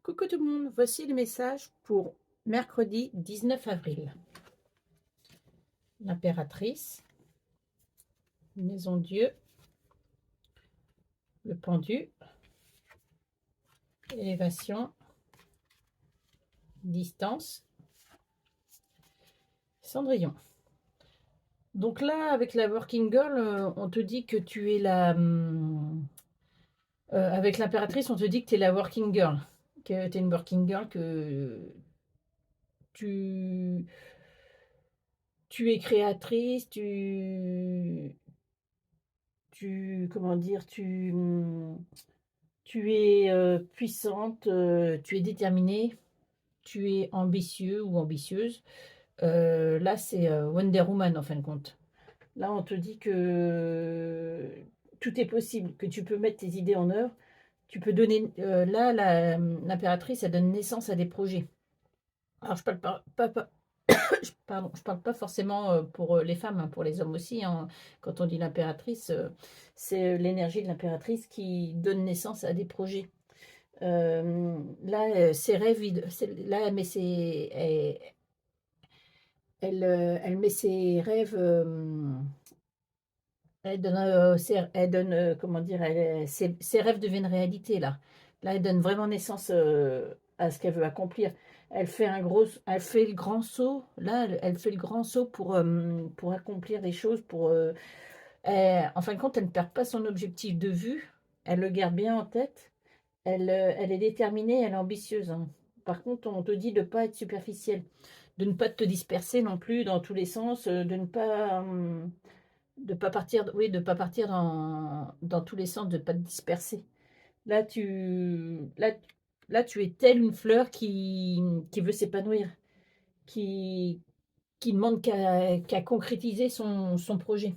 Coucou tout le monde, voici le message pour mercredi 19 avril. L'impératrice, Maison Dieu, le pendu, élévation, distance, Cendrillon. Donc là, avec la Working Girl, on te dit que tu es avec l'impératrice, on te dit que tu es la Working Girl. Que tu es une Working Girl, que tu, tu es créatrice, comment dire, tu es puissante, tu es déterminée, tu es ambitieux ou ambitieuse. Là, c'est Wonder Woman en fin de compte. Là, on te dit que tout est possible, que tu peux mettre tes idées en œuvre. Tu peux donner. Là, l'impératrice, elle donne naissance à des projets. Alors, je parle pas, pardon, je parle pas forcément pour les femmes, hein, pour les hommes aussi, hein. Quand on dit l'impératrice, c'est l'énergie de l'impératrice qui donne naissance à des projets. Là, ses rêves, là, elle met ses rêves, elle donne, comment dire, ses rêves deviennent réalité là. Là, elle donne vraiment naissance à ce qu'elle veut accomplir. Elle fait le grand saut. Là, elle fait le grand saut pour accomplir des choses. En fin de compte, elle ne perd pas son objectif de vue. Elle le garde bien en tête. Elle est déterminée, elle est ambitieuse, hein. Par contre, on te dit de ne pas être superficielle, de ne pas te disperser non plus dans tous les sens, de pas partir, oui, de pas partir dans tous les sens, de ne pas te disperser. Là, là, tu es telle une fleur qui veut s'épanouir, qui, qui ne demande qu'à concrétiser son projet.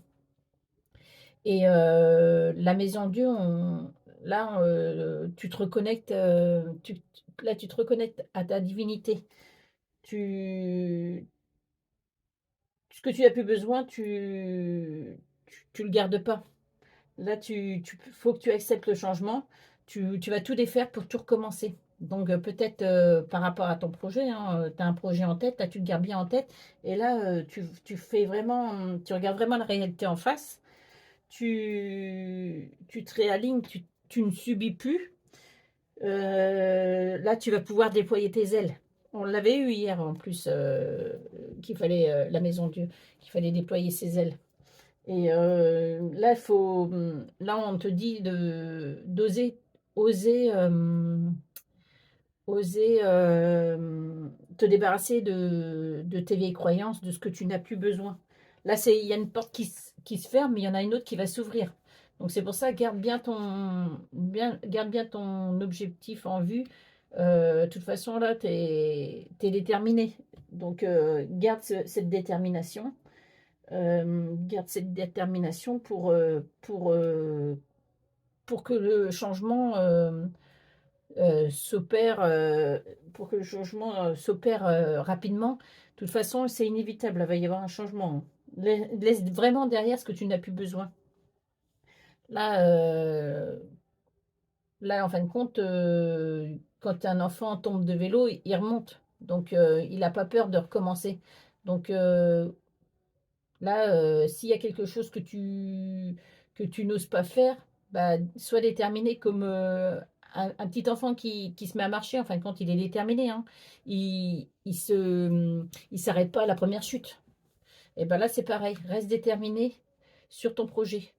Et la maison Dieu, là, tu te reconnectes, là, tu te reconnectes à ta divinité. Tu, ce que tu n'as plus besoin, tu le gardes pas. Là, faut que tu acceptes le changement. Tu vas tout défaire pour tout recommencer. Donc, peut-être par rapport à ton projet, hein, tu as un projet en tête, là, tu le gardes bien en tête. Et là, tu fais vraiment, tu regardes vraiment la réalité en face. Tu te réalignes, tu ne subis plus. Là, tu vas pouvoir déployer tes ailes. On l'avait eu hier en plus, qu'il fallait, la maison Dieu, qu'il fallait déployer ses ailes. Et là, là, on te dit oser, oser te débarrasser de tes vieilles croyances, de ce que tu n'as plus besoin. Là, il y a une porte qui se ferme, mais il y en a une autre qui va s'ouvrir. Donc c'est pour ça, garde bien ton objectif en vue. De toute façon, là, tu es déterminé. Donc garde cette détermination. Garde cette détermination pour que le changement s'opère, pour que le changement s'opère rapidement. De toute façon, c'est inévitable, il va y avoir un changement, hein. Laisse vraiment derrière ce que tu n'as plus besoin. Là, là en fin de compte, quand un enfant tombe de vélo, il remonte. Donc, il n'a pas peur de recommencer. Donc, là, s'il y a quelque chose que tu n'oses pas faire, bah, sois déterminé comme un petit enfant qui se met à marcher. En fin de compte, il est déterminé, hein. Il s'arrête pas à la première chute. Et ben là, c'est pareil. Reste déterminé sur ton projet.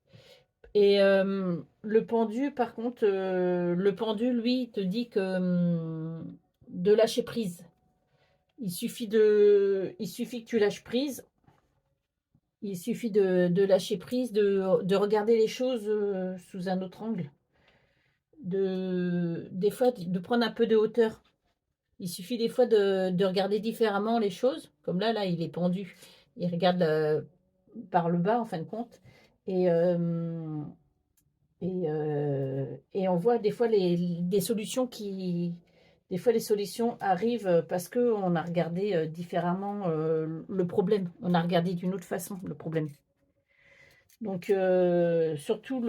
Et le pendu, par contre, le pendu, lui, te dit que de lâcher prise. Il suffit que tu lâches prise. Il suffit de lâcher prise, de regarder les choses sous un autre angle, des fois de prendre un peu de hauteur. Il suffit des fois de regarder différemment les choses, comme là, il est pendu. Il regarde par le bas, en fin de compte. Et, et on voit des fois des solutions des fois, les solutions arrivent parce qu'on a regardé différemment le problème. On a regardé d'une autre façon le problème. Donc, surtout,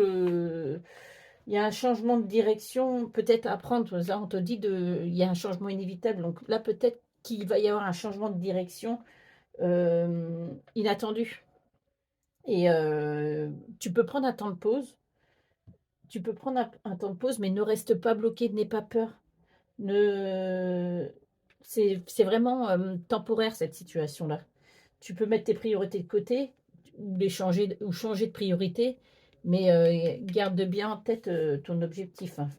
il y a un changement de direction peut-être à prendre. Là, on te dit il y a un changement inévitable. Donc là, peut-être qu'il va y avoir un changement de direction inattendu. Et tu peux prendre un temps de pause. Tu peux prendre un temps de pause, mais ne reste pas bloqué, n'aie pas peur. Ne... C'est vraiment temporaire cette situation-là. Tu peux mettre tes priorités de côté ou changer de priorité, mais garde bien en tête ton objectif, hein.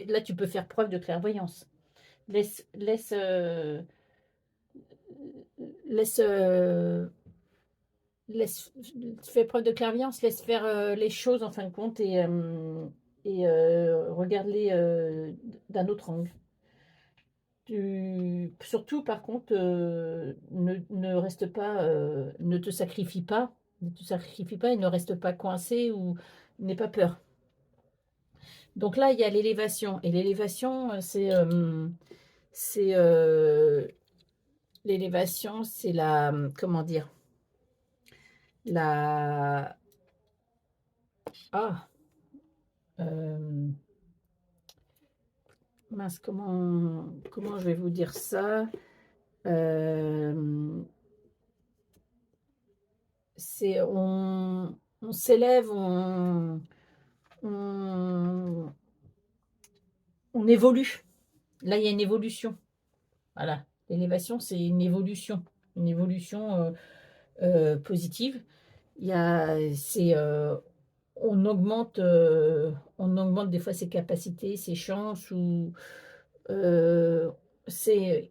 Là, tu peux faire preuve de clairvoyance. Laisse, laisse, laisse, laisse, fais preuve de clairvoyance, laisse faire les choses en fin de compte et regarde-les d'un autre angle. Surtout, par contre, ne reste pas, ne te sacrifie pas et ne reste pas coincé ou n'aie pas peur. Donc là, il y a l'élévation. Et l'élévation, l'élévation, c'est la, comment dire, la, ah, euh, mince, comment je vais vous dire ça? C'est, on s'élève, on, on évolue. Là, il y a une évolution. Voilà. L'élévation, c'est une évolution positive. Il y a, c'est, on augmente des fois ses capacités, ses chances, ou il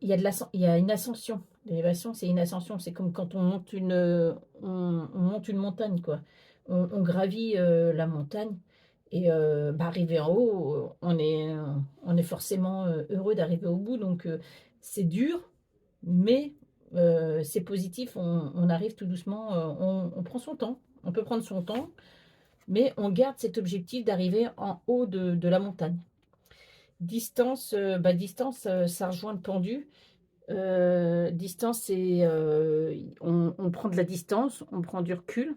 y a une ascension. L'élévation, c'est une ascension. C'est comme quand on monte une montagne, quoi. On gravit la montagne et arrivé en haut, on est forcément heureux d'arriver au bout. Donc, c'est dur, mais c'est positif. On arrive tout doucement. On prend son temps. On peut prendre son temps, mais on garde cet objectif d'arriver en haut de la montagne. Distance, distance, ça rejoint le pendu. Distance, c'est on prend de la distance, on prend du recul,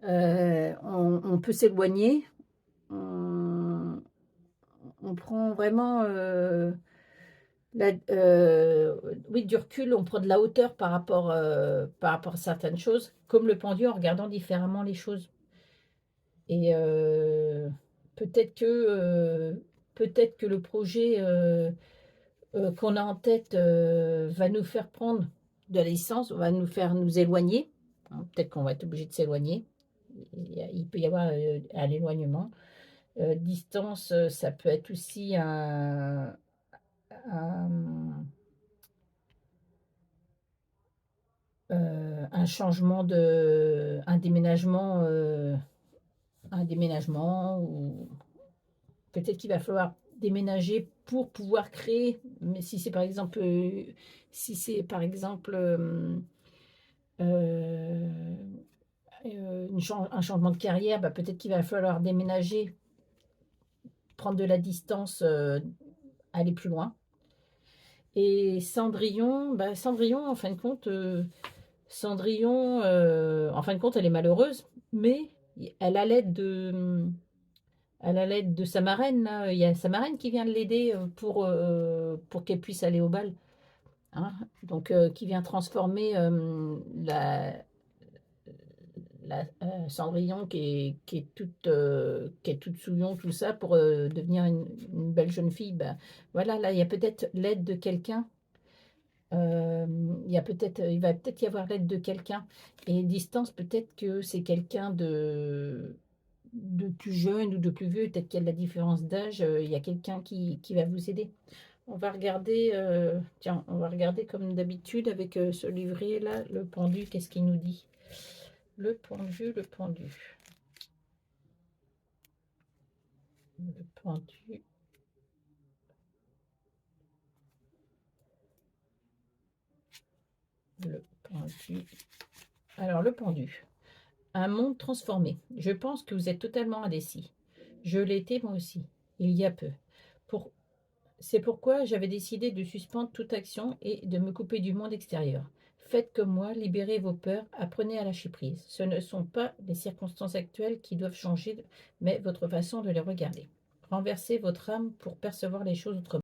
on peut s'éloigner, on, on prend vraiment oui, du recul, on prend de la hauteur par rapport à certaines choses, comme le pendu en regardant différemment les choses. Et peut-être que, peut-être que le projet qu'on a en tête va nous faire prendre de la distance, va nous faire nous éloigner, hein. Peut-être qu'on va être obligé de s'éloigner. Il peut y avoir un éloignement. Distance, ça peut être aussi un, un changement un déménagement, ou peut-être qu'il va falloir déménager pour pouvoir créer. Mais si c'est par exemple, euh, un changement de carrière, peut-être qu'il va falloir déménager, prendre de la distance, aller plus loin. Et Cendrillon, Cendrillon, en fin de compte, Cendrillon, en fin de compte, elle est malheureuse, mais elle a l'aide de sa marraine, là. Il y a sa marraine qui vient de l'aider pour qu'elle puisse aller au bal, hein. Donc, qui vient transformer Cendrillon qui est toute souillon, tout ça, pour devenir une belle jeune fille. Voilà, là, il y a peut-être l'aide de quelqu'un. Il va peut-être y avoir l'aide de quelqu'un. Et distance, peut-être que c'est quelqu'un de plus jeune ou de plus vieux, peut-être qu'il y a de la différence d'âge, il y a quelqu'un qui va vous aider. On va regarder, tiens, on va regarder comme d'habitude avec ce livret-là, le pendu, qu'est-ce qu'il nous dit? Le pendu, le pendu. Le pendu. Le pendu. Alors, le pendu. Un monde transformé. Je pense que vous êtes totalement indécis. Je l'étais moi aussi, il y a peu. Pour... C'est pourquoi j'avais décidé de suspendre toute action et de me couper du monde extérieur. Faites comme moi, libérez vos peurs, apprenez à lâcher prise. Ce ne sont pas les circonstances actuelles qui doivent changer, mais votre façon de les regarder. Renversez votre âme pour percevoir les choses autrement.